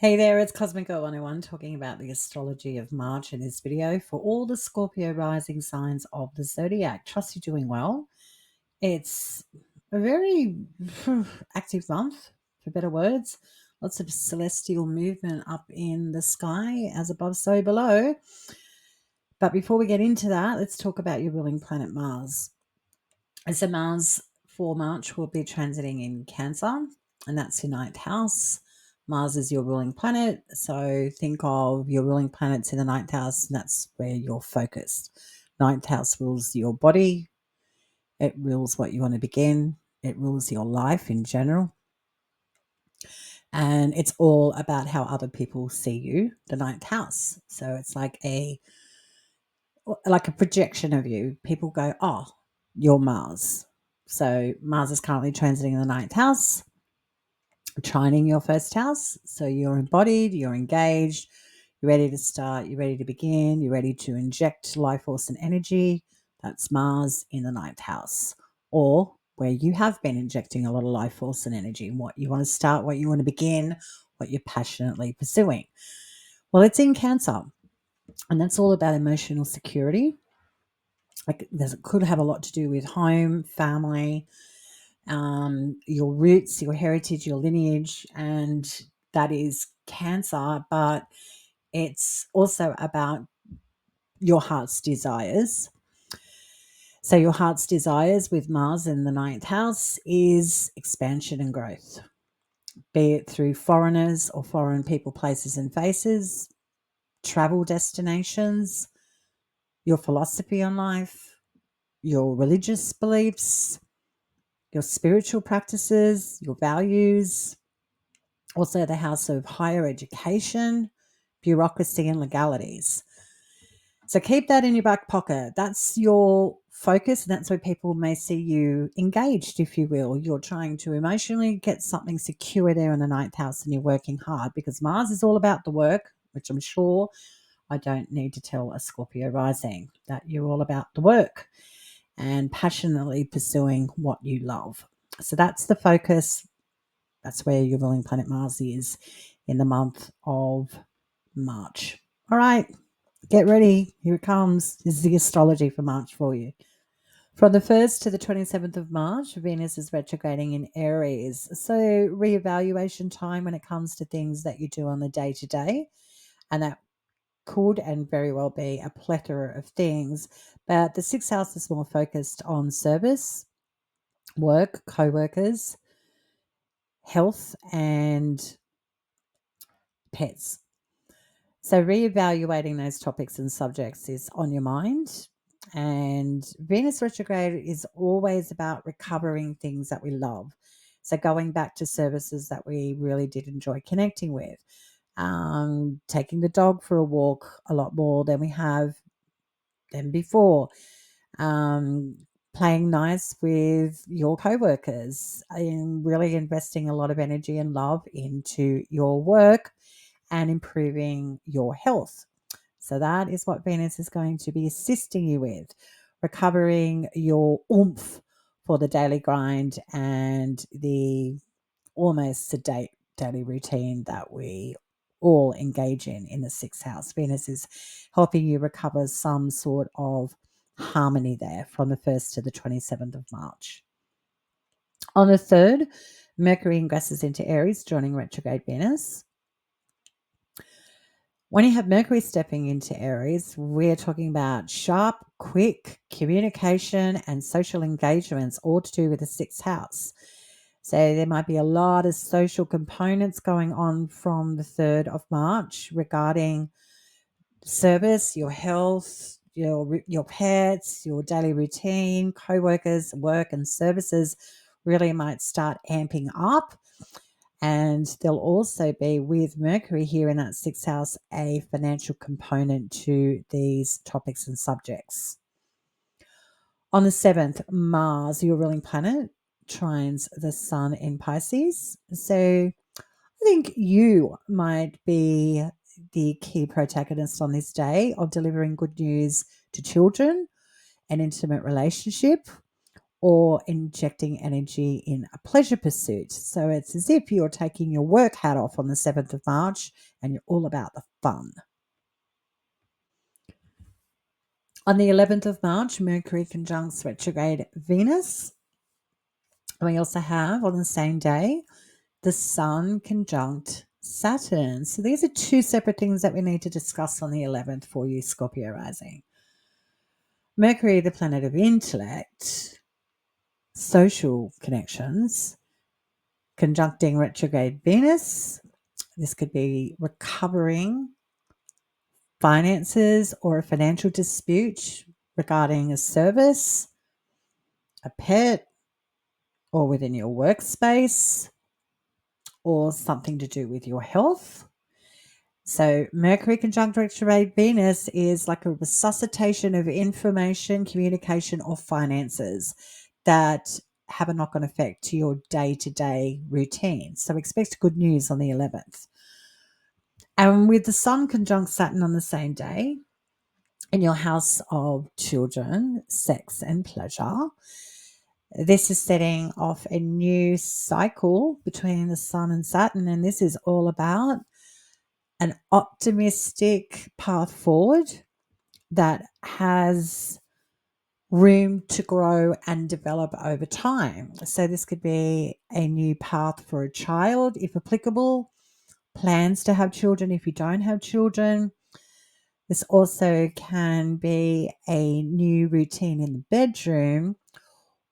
Hey there, it's Cosmic Girl 101 talking about the astrology of March in this video for all the Scorpio rising signs of the zodiac. Trust you're doing well. It's a very active month, for better words. Lots of celestial movement up in the sky, as above, so below. But before we get into that, let's talk about your ruling planet Mars. And so Mars for March will be transiting in Cancer, and that's your ninth house. Mars is your ruling planet, so think of your ruling planets in the ninth house, and that's where you're focused. Ninth house rules your body, it rules what you want to begin, it rules your life in general, and it's all about how other people see you, the ninth house. So it's like a projection of you. People go, oh, you're Mars. So Mars is currently transiting in the ninth house, trining your first house. So you're embodied, you're engaged, you're ready to start, you're ready to begin, you're ready to inject life force and energy. That's Mars in the ninth house, or where you have been injecting a lot of life force and energy, what you want to start, what you want to begin, what you're passionately pursuing. Well, it's in Cancer, and that's all about emotional security. Like, it could have a lot to do with home, family, your roots, your heritage, your lineage, and that is Cancer, but it's also about your heart's desires. So your heart's desires with Mars in the ninth house is expansion and growth, be it through foreigners or foreign people, places and faces, travel destinations, your philosophy on life, your religious beliefs, your spiritual practices, your values. Also the house of higher education, bureaucracy and legalities. So keep that in your back pocket. That's your focus, and that's where people may see you engaged, if you will. You're trying to emotionally get something secure there in the ninth house, and you're working hard because Mars is all about the work, which I'm sure I don't need to tell a Scorpio rising that you're all about the work and passionately pursuing what you love. So that's the focus. That's where your ruling planet Mars is in the month of March. All right, get ready. Here it comes. This is the astrology for March for you. From the 1st to the 27th of March, Venus is retrograding in Aries. So reevaluation time when it comes to things that you do on the day-to-day. And that could and very well be a plethora of things. But the sixth house is more focused on service, work, co-workers, health, and pets. So reevaluating those topics and subjects is on your mind. And Venus retrograde is always about recovering things that we love. So going back to services that we really did enjoy connecting with, taking the dog for a walk a lot more than we have than before, playing nice with your co-workers, and really investing a lot of energy and love into your work and improving your health. So that is what Venus is going to be assisting you with, recovering your oomph for the daily grind and the almost sedate daily routine that we all engage in the sixth house. Venus is helping you recover some sort of harmony there from the 1st to the 27th of March. On the 3rd, Mercury ingresses into Aries, joining retrograde Venus. When you have Mercury stepping into Aries, we're talking about sharp, quick communication and social engagements, all to do with the sixth house. So there might be a lot of social components going on from the 3rd of March regarding service, your health, your pets, your daily routine, co-workers, work and services really might start amping up. And there'll also be, with Mercury here in that sixth house, a financial component to these topics and subjects. On the 7th, Mars, your ruling planet, trines the Sun in Pisces. So I think you might be the key protagonist on this day of delivering good news to children, an intimate relationship, or injecting energy in a pleasure pursuit. So it's as if you're taking your work hat off on the 7th of March and you're all about the fun. On the 11th of March, Mercury conjuncts retrograde Venus. We also have on the same day the Sun conjunct Saturn. So these are two separate things that we need to discuss on the 11th for you, Scorpio rising. Mercury, the planet of intellect, social connections, conjuncting retrograde Venus. This could be recovering finances or a financial dispute regarding a service, a pet, or within your workspace, or something to do with your health. So Mercury conjunct retrograde Venus is like a resuscitation of information, communication, or finances that have a knock-on effect to your day-to-day routine. So expect good news on the 11th. And with the Sun conjunct Saturn on the same day, in your house of children, sex, and pleasure, this is setting off a new cycle between the Sun and Saturn, and this is all about an optimistic path forward that has room to grow and develop over time. So this could be a new path for a child, if applicable, plans to have children if you don't have children. This also can be a new routine in the bedroom,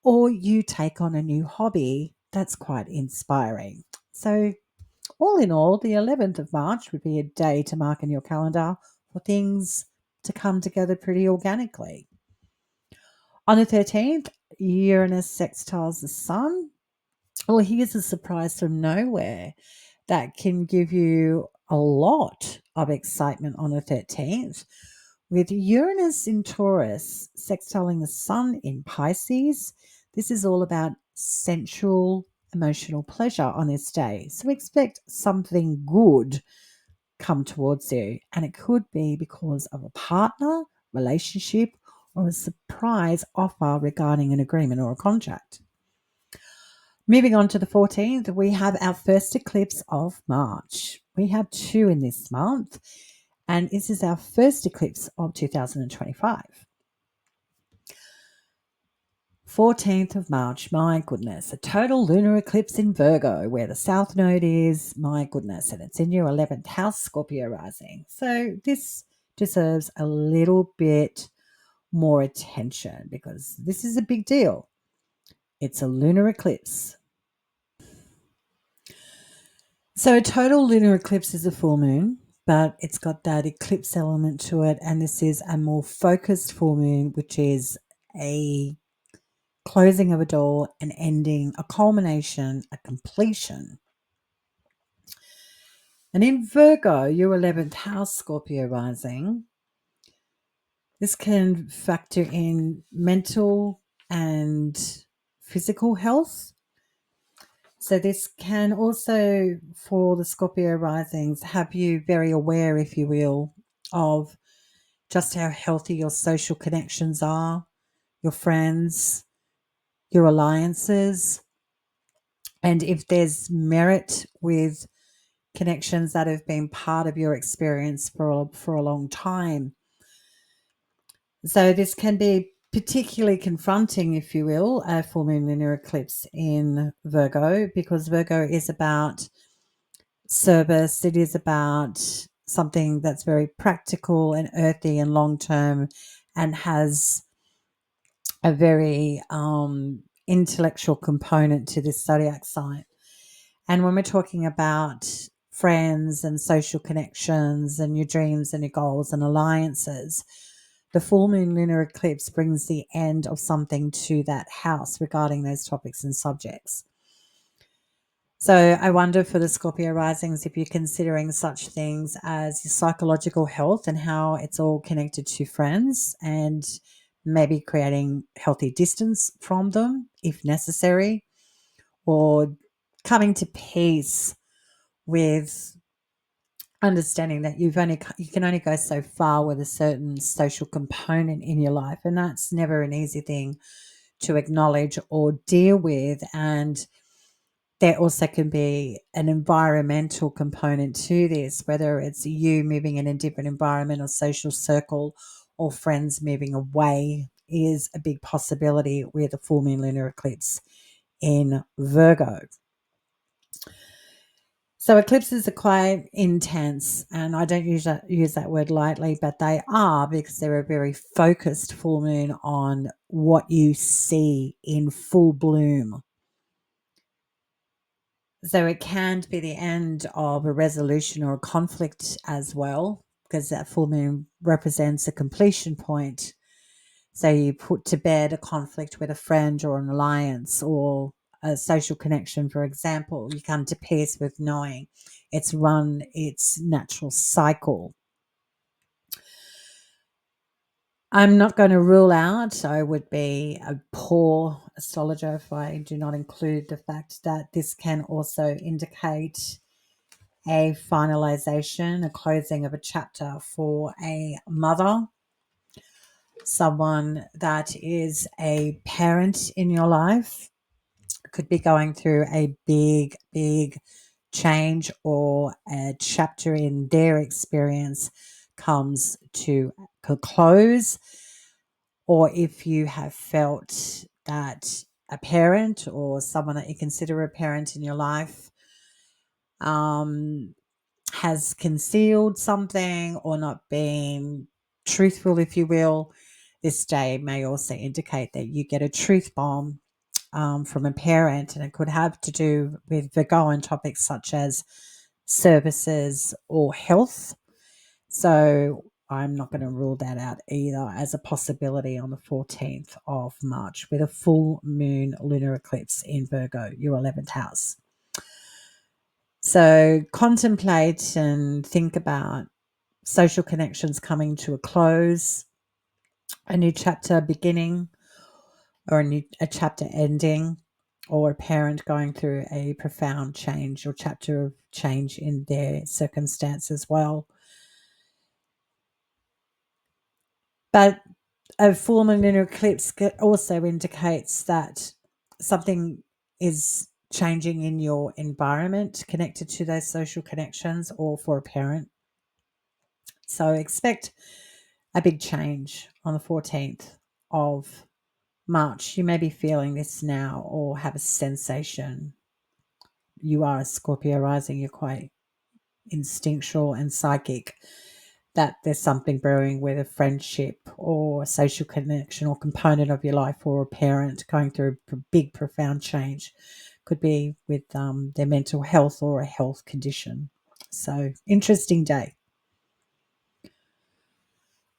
or you take on a new hobby that's quite inspiring. So all in all, the 11th of March would be a day to mark in your calendar for things to come together pretty organically. On the 13th, Uranus sextiles the Sun. Well, here's a surprise from nowhere that can give you a lot of excitement on the 13th. With Uranus in Taurus sextiling the Sun in Pisces, this is all about sensual emotional pleasure on this day. So expect something good come towards you, and it could be because of a partner, relationship, or a surprise offer regarding an agreement or a contract. Moving on to the 14th, we have our first eclipse of March. We have two in this month, and this is our first eclipse of 2025. 14th of March, my goodness, a total lunar eclipse in Virgo where the south node is, my goodness, and it's in your 11th house, Scorpio rising. So this deserves a little bit more attention because this is a big deal. It's a lunar eclipse. So a total lunar eclipse is a full moon, but it's got that eclipse element to it, and this is a more focused full moon, which is a closing of a door, an ending, a culmination, a completion. And in Virgo, your 11th house, Scorpio rising, this can factor in mental and physical health. So this can also, for the Scorpio risings, have you very aware, if you will, of just how healthy your social connections are, your friends, your alliances, and if there's merit with connections that have been part of your experience for a long time. So this can be particularly confronting, if you will, a full moon lunar eclipse in Virgo, because Virgo is about service. It is about something that's very practical and earthy and long term and has a very intellectual component to this zodiac sign. And when we're talking about friends and social connections and your dreams and your goals and alliances, the full moon lunar eclipse brings the end of something to that house regarding those topics and subjects. So I wonder for the Scorpio risings, if you're considering such things as your psychological health and how it's all connected to friends, and maybe creating healthy distance from them if necessary, or coming to peace with understanding that you can only go so far with a certain social component in your life, and that's never an easy thing to acknowledge or deal with. And there also can be an environmental component to this, whether it's you moving in a different environment or social circle or friends moving away is a big possibility with a full moon lunar eclipse in Virgo. So eclipses are quite intense, and I don't use that word lightly, but they are, because they're a very focused full moon on what you see in full bloom. So it can be the end of a resolution or a conflict as well, because that full moon represents a completion point. So you put to bed a conflict with a friend or an alliance or a social connection, for example. You come to peace with knowing it's run its natural cycle. I'm not going to rule out, I would be a poor astrologer if I do not include the fact that this can also indicate a finalization, a closing of a chapter for a mother, someone that is a parent in your life, could be going through a big, big change, or a chapter in their experience comes to a close. Or if you have felt that a parent or someone that you consider a parent in your life has concealed something or not been truthful, if you will, this day may also indicate that you get a truth bomb from a parent, and it could have to do with Virgoan topics such as services or health. So I'm not going to rule that out either as a possibility on the 14th of March with a full moon lunar eclipse in Virgo, your 11th house. So contemplate and think about social connections coming to a close, a new chapter beginning, or a chapter ending, or a parent going through a profound change or chapter of change in their circumstance as well. But a full moon lunar eclipse also indicates that something is changing in your environment connected to those social connections, or for a parent. So expect a big change on the 14th of March. You may be feeling this now or have a sensation. You are a Scorpio rising, you're quite instinctual and psychic, that there's something brewing with a friendship or a social connection or component of your life, or a parent going through a big, profound change. Could be with their mental health or a health condition. So, interesting day.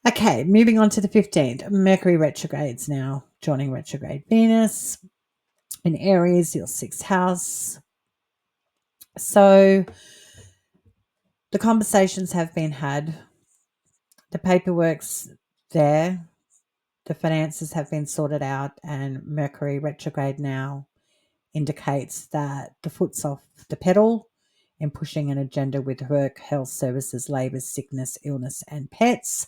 Okay, moving on to the 15th. Mercury retrogrades now, joining retrograde Venus in Aries, your 6th house. So the conversations have been had, the paperwork's there, the finances have been sorted out, and Mercury retrograde now indicates that the foot's off the pedal in pushing an agenda with work, health, services, labour, sickness, illness, and pets.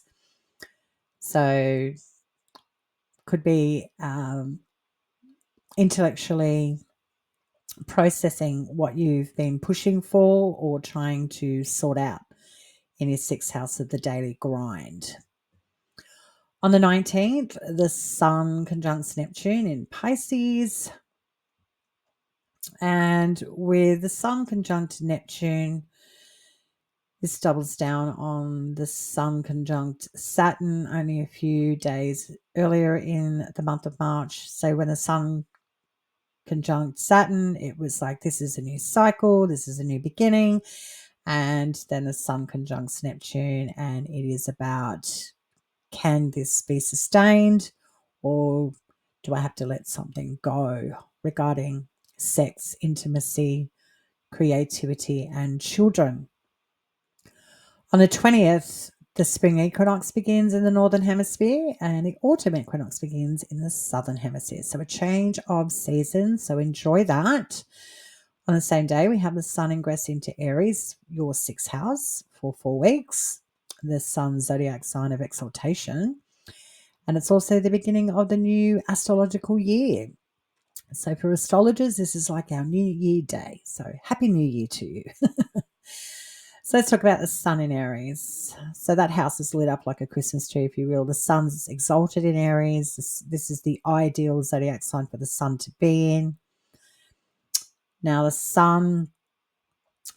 So could be intellectually processing what you've been pushing for or trying to sort out in your 6th house of the daily grind. On the 19th, the Sun conjuncts Neptune in Pisces. And with the Sun conjunct Neptune, this doubles down on the Sun conjunct Saturn only a few days earlier in the month of March. So when the Sun conjunct Saturn, it was like, this is a new cycle, this is a new beginning. And then the Sun conjuncts Neptune, and it is about, can this be sustained, or do I have to let something go regarding sex, intimacy, creativity, and children? On the 20th, the spring equinox begins in the northern hemisphere, and the autumn equinox begins in the southern hemisphere. So a change of season. So enjoy that. On the same day, we have the Sun ingress into Aries, your 6th house, for 4 weeks. The Sun zodiac sign of exaltation. And it's also the beginning of the new astrological year. So for astrologers, this is like our New Year day. So happy New Year to you. So let's talk about the sun in Aries. So that house is lit up like a Christmas tree, if you will. The sun's exalted in Aries. This is the ideal zodiac sign for the sun to be in. Now the sun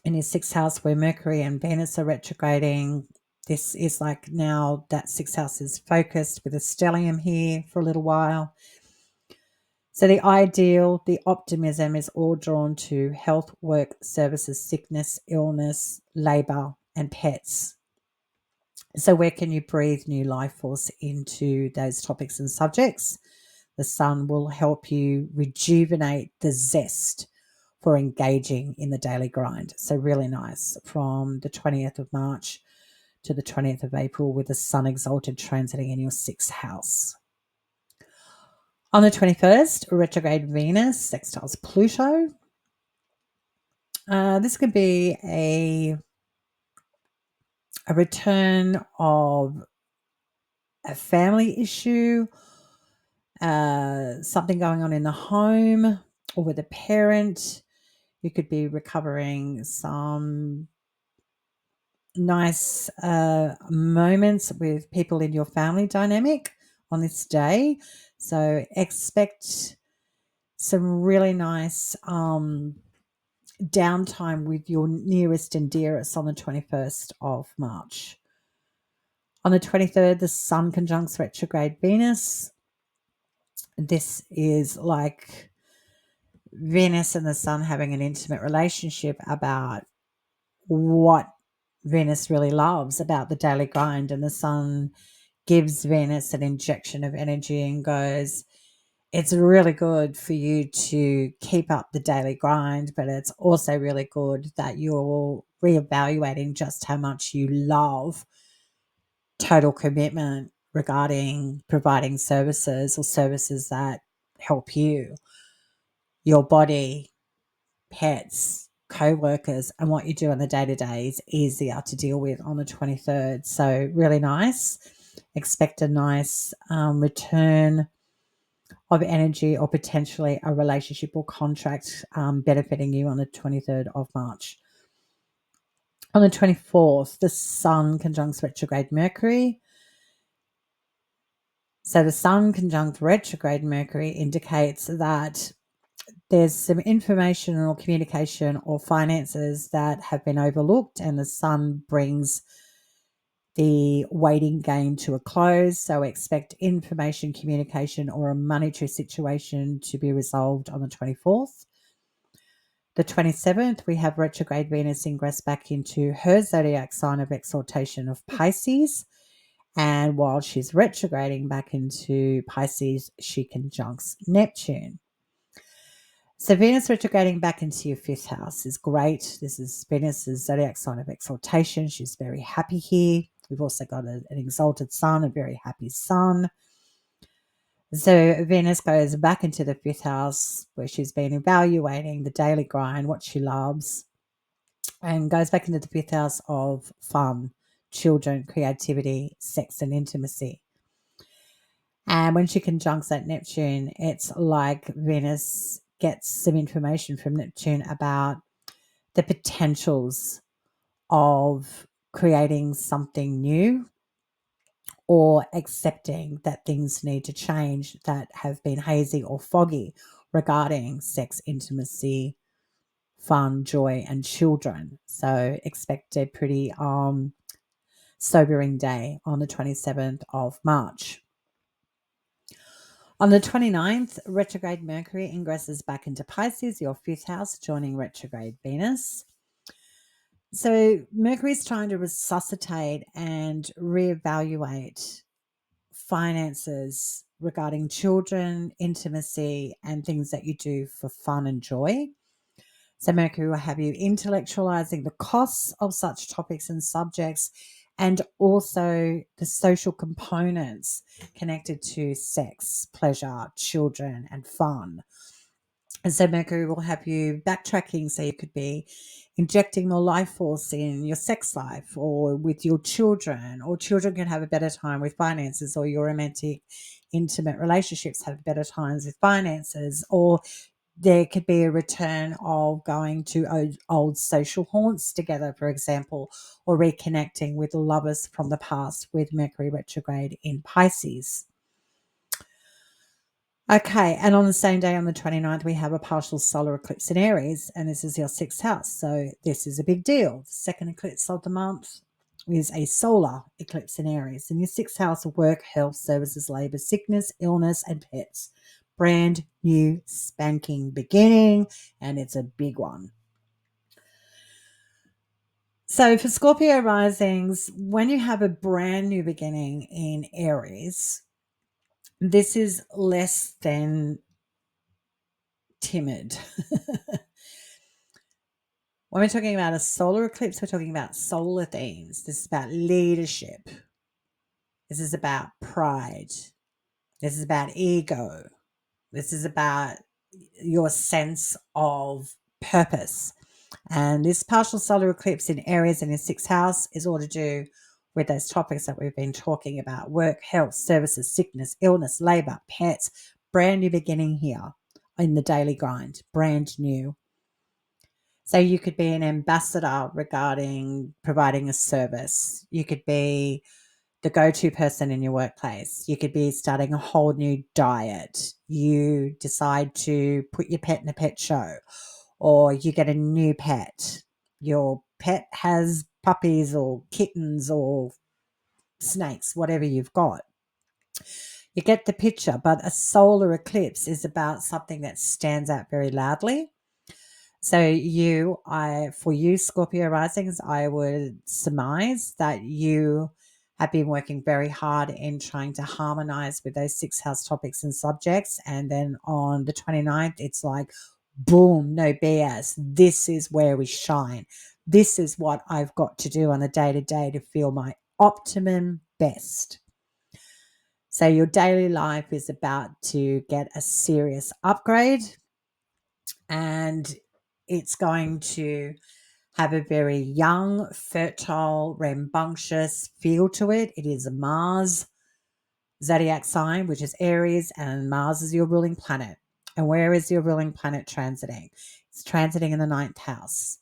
in his sixth house where Mercury and Venus are retrograding. This is like now that sixth house is focused with a stellium here for a little while. So the ideal, the optimism is all drawn to health, work, services, sickness, illness, labor, and pets. So where can you breathe new life force into those topics and subjects? The sun will help you rejuvenate the zest for engaging in the daily grind. So really nice from the 20th of March to the 20th of April with the sun exalted transiting in your sixth house. On the 21st, retrograde Venus sextiles Pluto. This could be a return of a family issue, something going on in the home or with a parent. You could be recovering some nice moments with people in your family dynamic on this day. So expect some really nice downtime with your nearest and dearest on the 21st of March. On the 23rd, the sun conjuncts retrograde Venus. This is like Venus and the sun having an intimate relationship about what Venus really loves about the daily grind, and the sun gives Venus an injection of energy and goes, it's really good for you to keep up the daily grind, but it's also really good that you're reevaluating just how much you love total commitment regarding providing services or services that help you, your body, pets, co-workers, and what you do on the day-to-day is easier to deal with on the 23rd. So really nice. Expect a nice return of energy or potentially a relationship or contract benefiting you on the 23rd of March. On the 24th, the sun conjuncts retrograde Mercury. So the sun conjunct retrograde Mercury indicates that there's some information or communication or finances that have been overlooked, and the sun brings the waiting game to a close. So expect information, communication, or a monetary situation to be resolved on the 24th. The 27th, we have retrograde Venus ingress back into her zodiac sign of exaltation of Pisces. And while she's retrograding back into Pisces, she conjuncts Neptune. So Venus retrograding back into your fifth house is great. This is Venus's zodiac sign of exaltation. She's very happy here. We've also got an exalted sun, a very happy sun. So Venus goes back into the fifth house where she's been evaluating the daily grind, what she loves, and goes back into the fifth house of fun, children, creativity, sex, and intimacy. And when she conjuncts that Neptune, it's like Venus gets some information from Neptune about the potentials of creating something new or accepting that things need to change that have been hazy or foggy regarding sex, intimacy, fun, joy, and children. So expect a pretty sobering day on the 27th of March. On the 29th, retrograde Mercury ingresses back into Pisces, your fifth house, joining retrograde Venus. So Mercury is trying to resuscitate and reevaluate finances regarding children, intimacy, and things that you do for fun and joy. So Mercury will have you intellectualizing the costs of such topics and subjects, and also the social components connected to sex, pleasure, children, and fun. And so Mercury will have you backtracking. So you could be injecting more life force in your sex life or with your children, or children can have a better time with finances, or your romantic, intimate relationships have better times with finances, or there could be a return of going to old social haunts together, for example, or reconnecting with lovers from the past with Mercury retrograde in Pisces. Okay, and on the same day, on the 29th, we have a partial solar eclipse in Aries, and this is your sixth house. So this is a big deal. The second eclipse of the month is a solar eclipse in Aries, and your sixth house of work, health, services, labor, sickness, illness, and pets. Brand new spanking beginning, and it's a big one. So for Scorpio risings, when you have a brand new beginning in Aries, this is less than timid. When we're talking about a solar eclipse, we're talking about solar themes. This is about leadership. This is about pride. This is about ego. This is about your sense of purpose. And this partial solar eclipse in Aries and in sixth house is all to do with those topics that we've been talking about: work, health, services, sickness, illness, labor, pets. Brand new beginning here in the daily grind. Brand new. So you could be an ambassador regarding providing a service. You could be the go-to person in your workplace. You could be starting a whole new diet. You decide to put your pet in a pet show, or you get a new pet. Your pet has puppies or kittens or snakes, whatever you've got. You get the picture, but a solar eclipse is about something that stands out very loudly. So for you, Scorpio risings, I would surmise that you have been working very hard in trying to harmonize with those six house topics and subjects. And then on the 29th, it's like, boom, no BS. This is where we shine. This is what I've got to do on a day to day to feel my optimum best. So your daily life is about to get a serious upgrade, and it's going to have a very young, fertile, rambunctious feel to it. It is a Mars zodiac sign, which is Aries, and Mars is your ruling planet. And where is your ruling planet transiting? It's transiting in the ninth house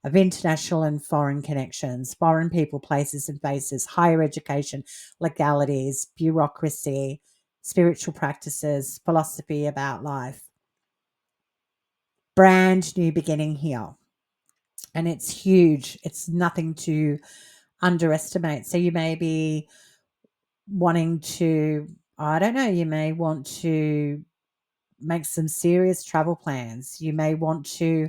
of international and foreign connections, foreign people, places, and faces, higher education, legalities, bureaucracy, spiritual practices, philosophy about life. Brand new beginning here. And it's huge. It's nothing to underestimate. So you may be wanting to, I don't know, you may want to make some serious travel plans. You may want to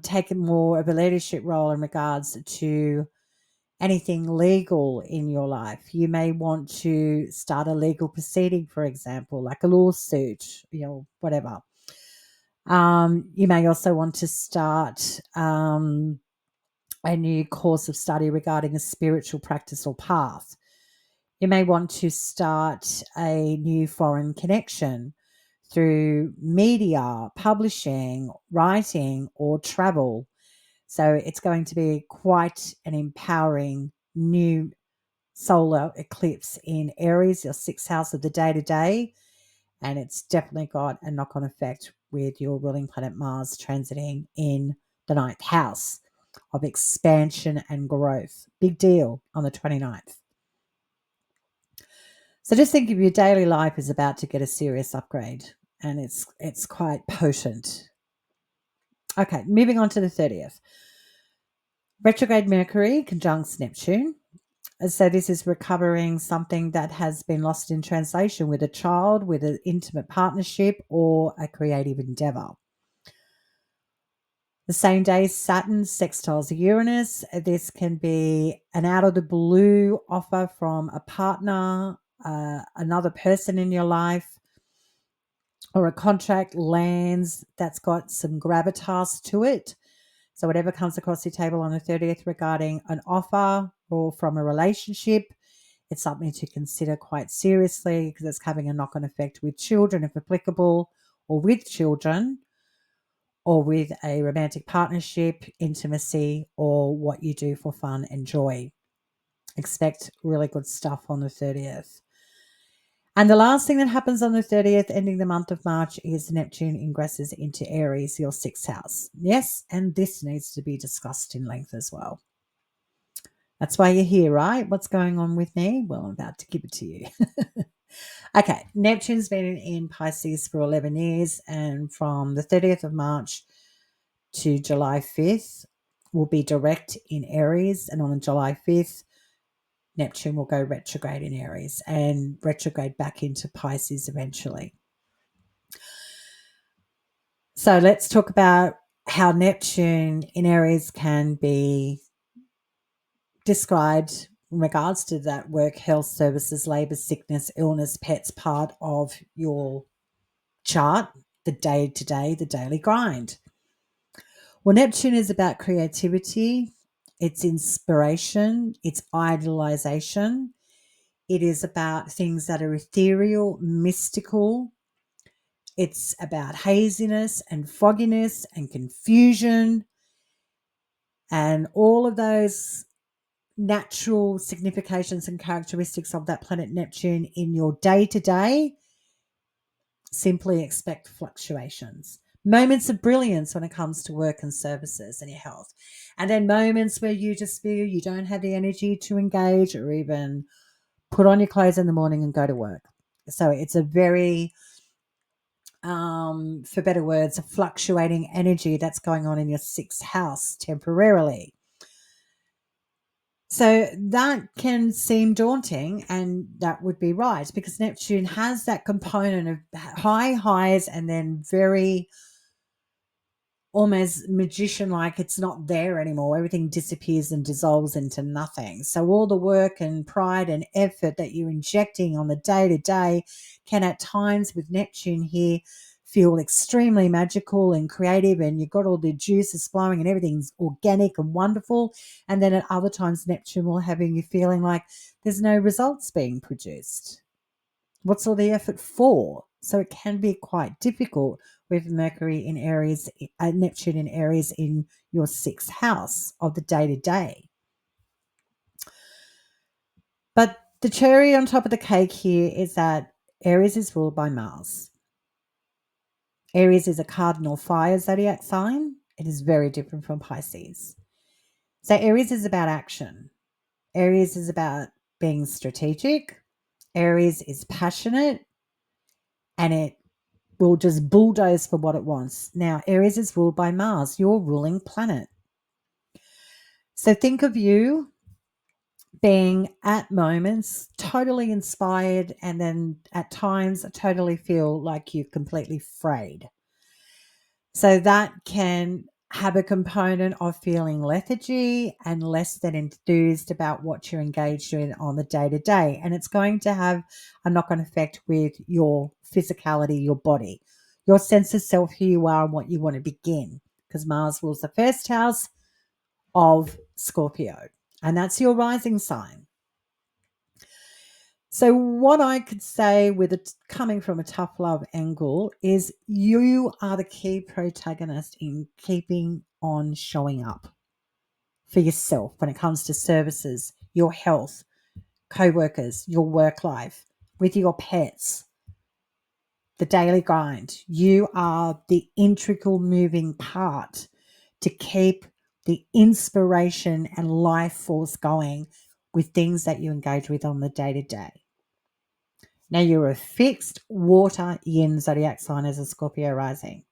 take more of a leadership role in regards to anything legal in your life. You may want to start a legal proceeding, for example, like a lawsuit, whatever. You may also want to start a new course of study regarding a spiritual practice or path. You may want to start a new foreign connection through media, publishing, writing, or travel. So it's going to be quite an empowering new solar eclipse in Aries, your sixth house of the day-to-day. And it's definitely got a knock-on effect with your ruling planet Mars transiting in the ninth house of expansion and growth. Big deal on the 29th. So just think of your daily life is about to get a serious upgrade, and it's quite potent. Okay, moving on to the 30th. Retrograde Mercury conjuncts Neptune. So this is recovering something that has been lost in translation with a child, with an intimate partnership, or a creative endeavor. The same day, Saturn sextiles Uranus. This can be an out of the blue offer from a partner, another person in your life, or a contract lands that's got some gravitas to it. So whatever comes across your table on the 30th regarding an offer or from a relationship, it's something to consider quite seriously because it's having a knock-on effect with children if applicable, or with children, or with a romantic partnership, intimacy, or what you do for fun and joy. Expect really good stuff on the 30th. And the last thing that happens on the 30th, ending the month of March, is Neptune ingresses into Aries, your 6th house. Yes, and this needs to be discussed in length as well. That's why you're here, right? What's going on with me? Well, I'm about to give it to you. Okay, Neptune's been in Pisces for 11 years, and from the 30th of March to July 5th will be direct in Aries, and on July 5th, Neptune will go retrograde in Aries and retrograde back into Pisces eventually. So let's talk about how Neptune in Aries can be described in regards to that work, health, services, labor, sickness, illness, pets part of your chart, the day-to-day, the daily grind. Well, Neptune is about creativity, it's inspiration, it's idealization. It is about things that are ethereal, mystical. It's about haziness and fogginess and confusion and all of those natural significations and characteristics of that planet Neptune in your day-to-day. Simply expect fluctuations. Moments of brilliance when it comes to work and services and your health. And then moments where you just feel you don't have the energy to engage or even put on your clothes in the morning and go to work. So it's a very, for better words, a fluctuating energy that's going on in your 6th house temporarily. So that can seem daunting, and that would be right, because Neptune has that component of high highs and then very almost magician-like. It's not there anymore. Everything disappears and dissolves into nothing. So all the work and pride and effort that you're injecting on the day-to-day can at times with Neptune here feel extremely magical and creative, and you've got all the juices flowing and everything's organic and wonderful. And then at other times, Neptune will have you feeling like there's no results being produced. What's all the effort for? So it can be quite difficult with Mercury in Aries, Neptune in Aries in your 6th house of the day-to-day. But the cherry on top of the cake here is that Aries is ruled by Mars. Aries is a cardinal fire zodiac sign. It is very different from Pisces. So Aries is about action. Aries is about being strategic. Aries is passionate, and it will just bulldoze for what it wants. Now, Aries is ruled by Mars, your ruling planet. So think of you being at moments totally inspired, and then at times totally feel like you're completely frayed. So that can have a component of feeling lethargy and less than enthused about what you're engaged in on the day-to-day. And it's going to have a knock-on effect with your physicality, your body, your sense of self, who you are and what you want to begin, because Mars rules the 1st house of Scorpio, and that's your rising sign. So what I could say with it coming from a tough love angle is you are the key protagonist in keeping on showing up for yourself when it comes to services, your health, co-workers, your work life, with your pets, the daily grind. You are the integral moving part to keep the inspiration and life force going with things that you engage with on the day-to-day. Now, you're a fixed water yin zodiac sign as a Scorpio rising.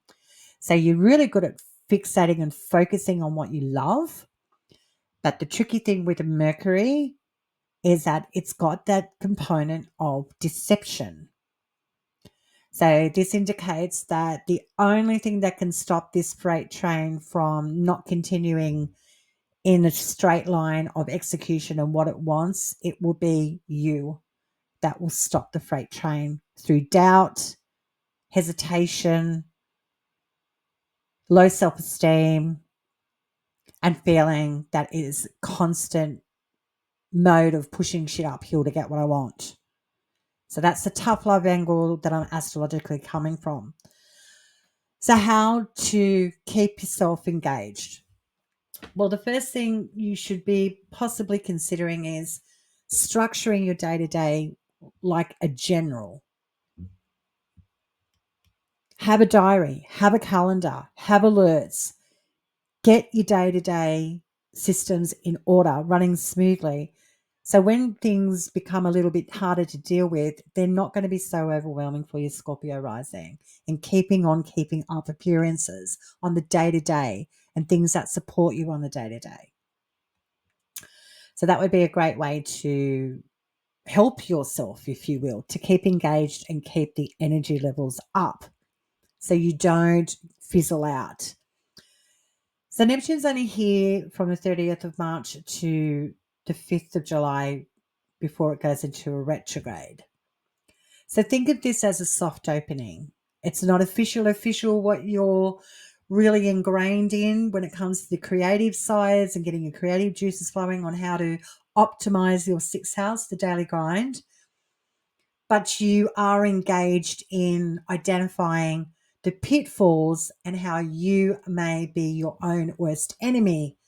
So you're really good at fixating and focusing on what you love. But the tricky thing with Mercury is that it's got that component of deception. So this indicates that the only thing that can stop this freight train from not continuing in a straight line of execution and what it wants, it will be you that will stop the freight train through doubt, hesitation, low self-esteem, and feeling that is constant mode of pushing shit uphill to get what I want. So that's the tough love angle that I'm astrologically coming from. So how to keep yourself engaged? Well, the first thing you should be possibly considering is structuring your day-to-day like a general. Have a diary, have a calendar, have alerts. Get your day-to-day systems in order, running smoothly. So when things become a little bit harder to deal with, they're not going to be so overwhelming for your Scorpio rising, and keeping up appearances on the day-to-day and things that support you on the day-to-day. So that would be a great way to help yourself, if you will, to keep engaged and keep the energy levels up so you don't fizzle out. So Neptune's only here from the 30th of March to the 5th of July before it goes into a retrograde. So think of this as a soft opening. It's not official what you're really ingrained in when it comes to the creative sides and getting your creative juices flowing on how to optimize your sixth house, the daily grind. But you are engaged in identifying the pitfalls and how you may be your own worst enemy.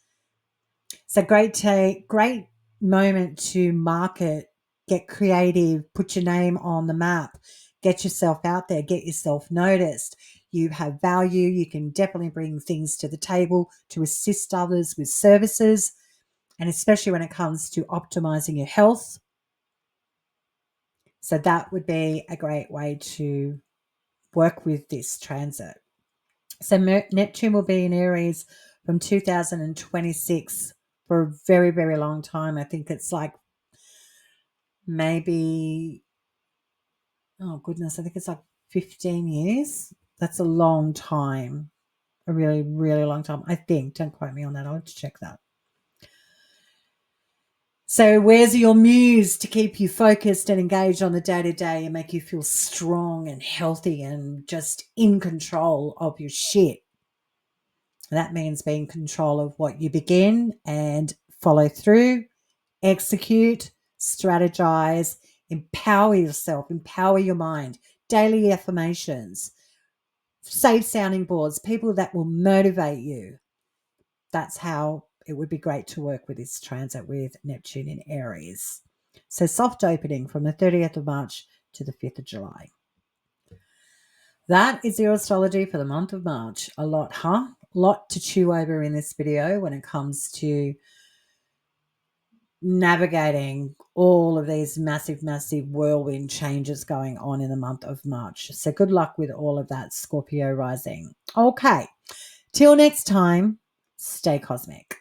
It's a great moment to market, get creative, put your name on the map, get yourself out there, get yourself noticed. You have value. You can definitely bring things to the table to assist others with services, and especially when it comes to optimizing your health. So that would be a great way to work with this transit. So Neptune will be in Aries from 2026 for a very, very long time. I think it's like maybe, oh goodness, I think it's like 15 years. That's a long time. A really, really long time. I think. Don't quote me on that. I'll have to check that. So where's your muse to keep you focused and engaged on the day-to-day and make you feel strong and healthy and just in control of your shit? That means being in control of what you begin and follow through, execute, strategize, empower yourself, empower your mind, daily affirmations, safe sounding boards, people that will motivate you. That's how it would be great to work with this transit with Neptune in Aries. So soft opening from the 30th of March to the 5th of July. That is your astrology for the month of March. A lot, huh? A lot to chew over in this video when it comes to navigating all of these massive, massive whirlwind changes going on in the month of March. So good luck with all of that, Scorpio rising. Okay, till next time, stay cosmic.